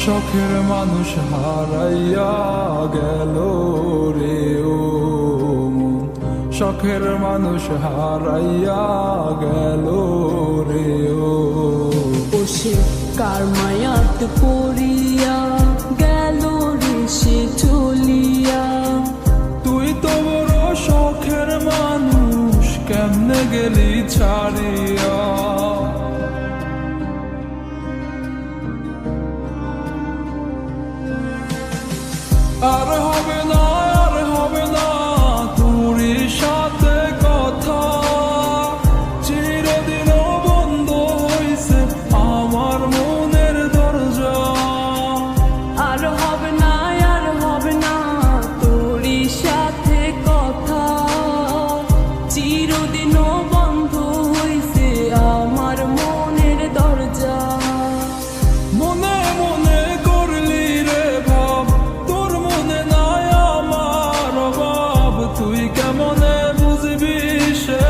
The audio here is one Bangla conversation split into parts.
শখের মানুষ হারাইয়া গেল রে ও মন, শখের মানুষ হারাইয়া গেল রে ও। সে কার মায়াত পড়িয়া গেল রে সে চলিয়া। তুই তো বড় শখের মানুষ, কেমনে গেলি ছাড়িয়া। আর হবে না, আর হবে না তোর সাথে কথা, চিরদিন বন্ধ হইছে আমার মনের দরজা। আর হবে না, আর হবে না তোর সাথে কথা, চিরদিনও বন্ধ হইছে আমার মনের দরজা। মনে মনে করলি রে ভাব, তোর মনে নাই আমার অভাব। তুই কেমনে বুঝবি সে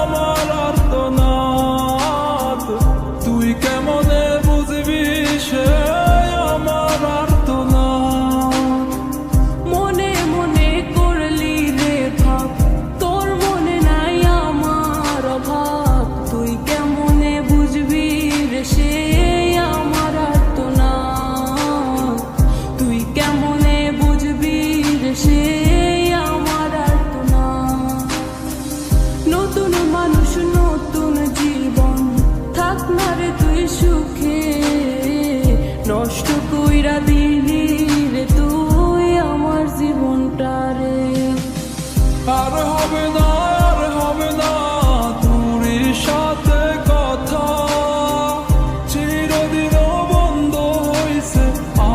আমার আর্তনাদ, তুই কেমনে বুঝবি সে আমার আর্তনাদ। মনে মনে করলি রে ভাব, তোর মনে নাই আমার অভাব। তুই কেমনে বুঝবি রে সে আমার আর্তনাদ, তুই কেমনে বুঝবি রে সে আমার আর্তনাদ। নতুন মানুষ নতুন জীবন, থাক না রে তুই সুখে, নষ্ট কইরা দিলি রে তুই আমার জীবনটা রে। আর হবে না, আর হবে না তোর সাথে কথা, চিরদিন বন্ধ হইছে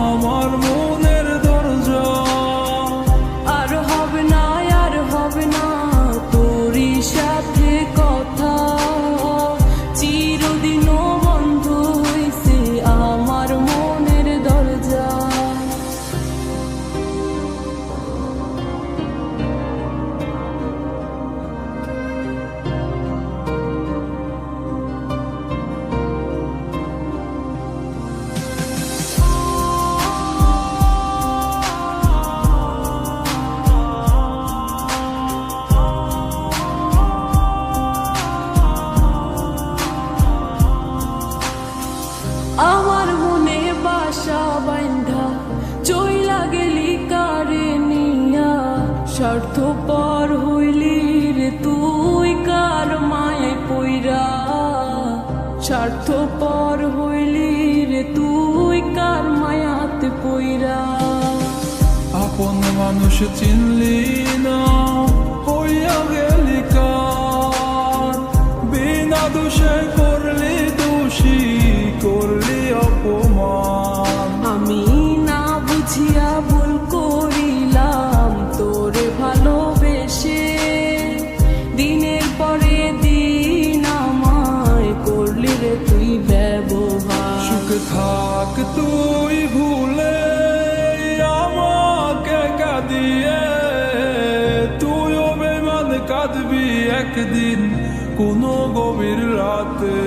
আমার মনের দরজা। আর হবে না, আর হবে না তোর সাথে কথা, চিরদিনও বন্ধ হইছে আমার মনের দরজা। আমার মনে বাসা বাইন্ধা চইলা গেলি কারে নিয়া, স্বার্থপর হইলি রে তুই কার মায়ে পইরা। স্বার্থপর হইলি রে তুই কার মায়াতে পইরা। আপন মানুষ চিনলি না, হইয়া গেলি কার, বিনা দোষে করলি দোষী, করলি অপমান। আমি না বুঝিয়া ভুল করিলাম তোরে ভালোবেসে, দিনের পরে দিন আমায় করলি রে তুই ব্যবহার। সুখে থাক তুই ভুলে আমাকে কাঁদিয়ে, তুইও বেমান কাঁদবি একদিন কোনো গভীর রাতে।